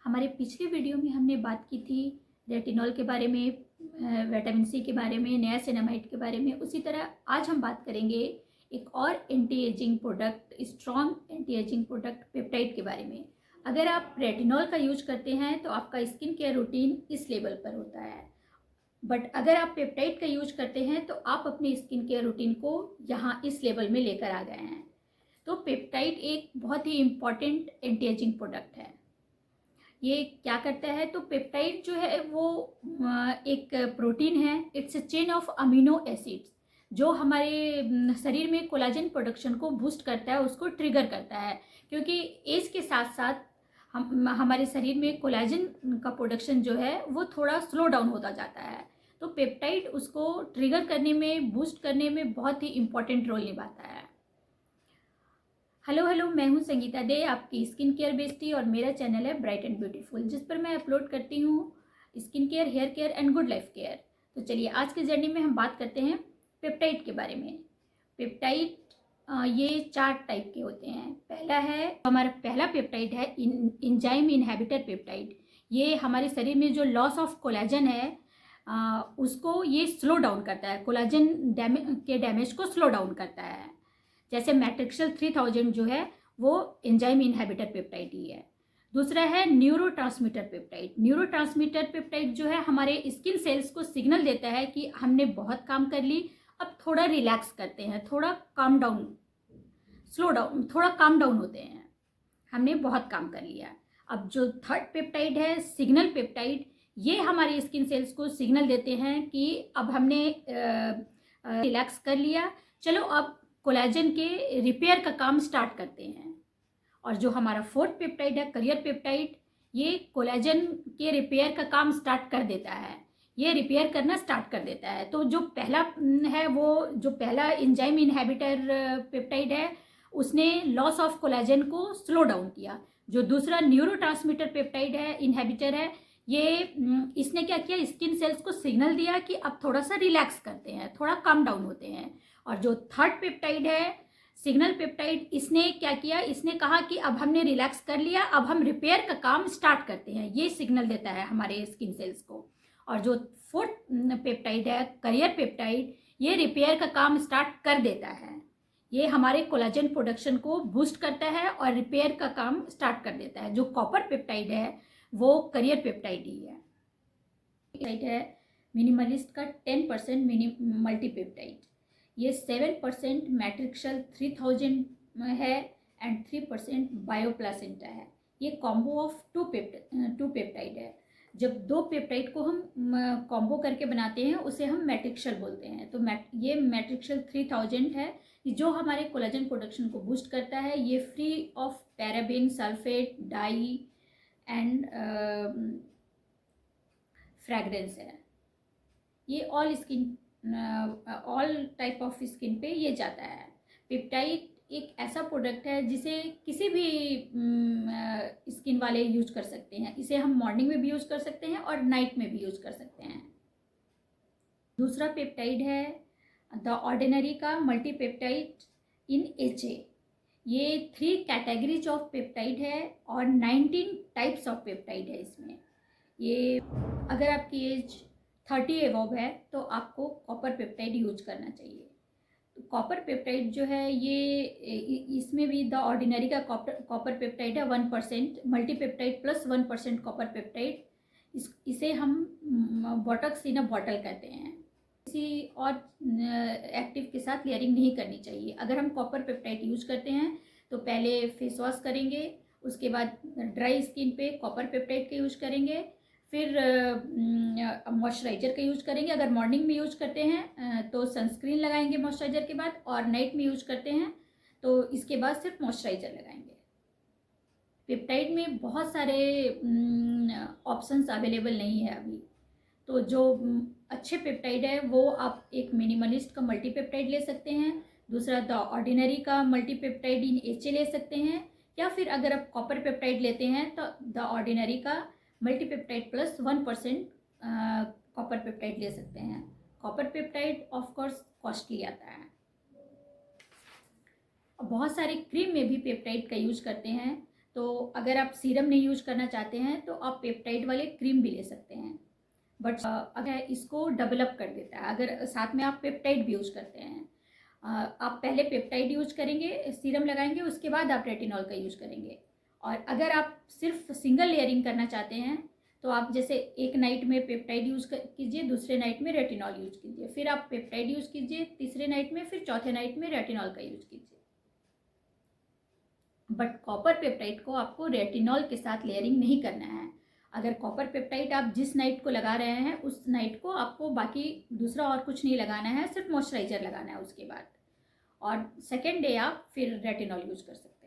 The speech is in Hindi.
हमारे पिछले वीडियो में हमने बात की थी रेटिनॉल के बारे में, विटामिन सी के बारे में, नियासिनामाइड के बारे में। उसी तरह आज हम बात करेंगे एक और anti ageing product, strong anti ageing product peptide के बारे में। अगर आप रेटिनॉल का यूज करते हैं तो आपका स्किन केयर रूटीन इस लेवल पर होता है, बट अगर आप पेप्टाइड का यूज करते हैं तो आप अपने स्किन केयर रूटीन को यहाँ इस लेवल में लेकर आ गए हैं। तो पेप्टाइड एक बहुत ही इम्पॉर्टेंट एंटी एजिंग प्रोडक्ट है। ये क्या करता है, तो पेप्टाइड जो है वो एक प्रोटीन है। It's a chain of amino acids जो हमारे शरीर में कोलाजन प्रोडक्शन को बूस्ट करता है, उसको ट्रिगर करता है। क्योंकि एज के साथ साथ हमारे शरीर में कोलाजन का प्रोडक्शन जो है वो थोड़ा स्लो डाउन होता जाता है। तो पेप्टाइड उसको ट्रिगर करने में, बूस्ट करने में बहुत ही इम्पॉर्टेंट रोल निभाता है। हेलो, मैं हूं संगीता डे, आपकी स्किन केयर बेस्टी, और मेरा चैनल है ब्राइट एंड ब्यूटीफुल, जिस पर मैं अपलोड करती हूं skin care, hair care and good life care. तो चलिए आज के जर्नी में हम बात करते हैं पेप्टाइड के बारे में। पेप्टाइड ये 4 टाइप के होते हैं। पहला है, हमारा पहला पेप्टाइड है एंजाइम इनहिबिटर पेप्टाइड। ये हमारे शरीर में जो लॉस ऑफ कोलाजन है उसको ये स्लो डाउन करता है, कोलाजन के डैमेज को स्लो डाउन करता है। जैसे मैट्रिक्सल 3000 जो है वो एंजाइम इनहिबिटर पेप्टाइड ही है। दूसरा है न्यूरोट्रांसमीटर पेप्टाइड। न्यूरोट्रांसमीटर पेप्टाइड जो है हमारे स्किन सेल्स को सिग्नल देता है कि हमने बहुत काम कर ली, अब थोड़ा रिलैक्स करते हैं, थोड़ा काम डाउन, स्लो डाउन, थोड़ा काम डाउन होते हैं, हमने बहुत काम कर लिया। अब जो थर्ड पेप्टाइड है सिग्नल पेप्टाइड, ये हमारे स्किन सेल्स को सिग्नल देते हैं कि अब हमने रिलैक्स कर लिया, चलो अब कोलाजन के रिपेयर का काम स्टार्ट करते हैं। और जो हमारा फोर्थ पेप्टाइड है करियर पेप्टाइड, ये कोलाजन के रिपेयर का काम स्टार्ट कर देता है, ये रिपेयर करना स्टार्ट कर देता है। तो जो पहला है, वो जो पहला एंजाइम इनहिबिटर पेप्टाइड है उसने लॉस ऑफ कोलाजन को स्लो डाउन किया। जो दूसरा न्यूरोट्रांसमीटर पेप्टाइड है, इनहिबिटर है, ये इसने क्या किया, स्किन सेल्स को सिग्नल दिया कि अब थोड़ा सा रिलैक्स करते हैं, थोड़ा काम डाउन होते हैं। और जो थर्ड पेप्टाइड है सिग्नल पेप्टाइड, इसने क्या किया, इसने कहा कि अब हमने रिलैक्स कर लिया, अब हम रिपेयर का काम स्टार्ट करते हैं, ये सिग्नल देता है हमारे स्किन सेल्स को। और जो फोर्थ पेप्टाइड है करियर पेप्टाइड, ये रिपेयर का काम स्टार्ट कर देता है, ये हमारे कोलाजन प्रोडक्शन को बूस्ट करता है और रिपेयर का काम स्टार्ट कर देता है। जो कॉपर पेप्टाइड है वो करियर पेप्टाइड ही है। मिनिमलिस्ट का 10% मल्टीपेप्टाइड, ये 7% मैट्रिक्सल 3000 है एंड 3% बायोप्लासेंटा है। ये कॉम्बो ऑफ टू पेप्टाइड है। जब 2 पेप्टाइड को हम कॉम्बो करके बनाते हैं उसे हम मैट्रिक्सल बोलते हैं। तो ये मैट्रिक्सल 3000 है जो हमारे कोलाजन प्रोडक्शन को बूस्ट करता है। ये free of paraben, sulphate, dye and fragrance है। ये ऑल टाइप ऑफ स्किन पे ये जाता है। पेप्टाइड एक ऐसा प्रोडक्ट है जिसे किसी भी स्किन वाले यूज कर सकते हैं। इसे हम मॉर्निंग में भी यूज कर सकते हैं और नाइट में भी यूज कर सकते हैं। दूसरा पेप्टाइड है द ऑर्डिनरी का मल्टीपेप्टाइड इन HA। ये 3 कैटेगरीज ऑफ पेप्टाइड है और 19 टाइप्स ऑफ पेप्टाइड है इसमें। ये अगर आपकी एज 30 एबव है तो आपको कॉपर पेप्टाइड यूज करना चाहिए। तो कॉपर पेप्टाइड जो है ये इसमें भी द ऑर्डिनरी का कॉपर पेप्टाइड है 1%, मल्टीपेप्टाइड प्लस 1% कॉपर पेप्टाइड। इसे हम बॉटॉक्स इन अ बॉटल कहते हैं। किसी और एक्टिव के साथ लेयरिंग नहीं करनी चाहिए। अगर हम कॉपर पेप्टाइड यूज करते हैं तो पहले फेस वॉश करेंगे, उसके बाद ड्राई स्किन पे कॉपर पेप्टाइड का यूज करेंगे, फिर मॉइस्चराइजर का यूज करेंगे। अगर मॉर्निंग में यूज करते हैं तो सनस्क्रीन लगाएंगे मॉइस्चराइजर के बाद, और नाइट में यूज करते हैं तो इसके बाद सिर्फ मॉइस्चराइजर लगाएंगे। पेप्टाइड में बहुत सारे ऑप्शंस अवेलेबल नहीं है अभी। तो जो अच्छे पेप्टाइड है वो आप एक मिनिमलिस्ट का मल्टीपेप्टाइड ले सकते हैं, दूसरा द ऑर्डिनरी का मल्टीपेप्टाइड इन HA ले सकते हैं, या फिर अगर आप कॉपर पेप्टाइड लेते हैं तो द ऑर्डिनरी का मल्टीपेप्टाइड प्लस 1% कॉपर पेप्टाइड ले सकते हैं। Copper peptide of course costly आता है। बहुत सारे क्रीम में भी पेप्टाइड का यूज करते हैं। तो अगर आप सीरम नहीं यूज करना चाहते हैं तो आप पेप्टाइड वाले क्रीम भी ले सकते हैं, बट अगर इसको डेवलप कर देता है अगर साथ में आप पेप्टाइड भी यूज करते हैं। आप पहले पेप्टाइड यूज करेंगे, सीरम लगाएंगे, उसके बाद आप रेटिनॉल का यूज करेंगे। और अगर आप सिर्फ सिंगल लेयरिंग करना चाहते हैं तो आप जैसे एक नाइट में पेप्टाइड यूज कीजिए, दूसरे नाइट में रेटिनॉल यूज कीजिए, फिर आप पेप्टाइड यूज कीजिए तीसरे नाइट में, फिर चौथे नाइट में रेटिनॉल का यूज कीजिए। बट कॉपर पेप्टाइड को आपको रेटिनॉल के साथ लेयरिंग नहीं करना है। अगर कॉपर पेप्टाइड आप जिस नाइट को लगा रहे हैं उस नाइट को आपको बाकी दूसरा और कुछ नहीं लगाना है, सिर्फ मॉइस्चराइजर लगाना है उसके बाद, और सेकेंड डे आप फिर रेटिनॉल यूज कर सकते हैं।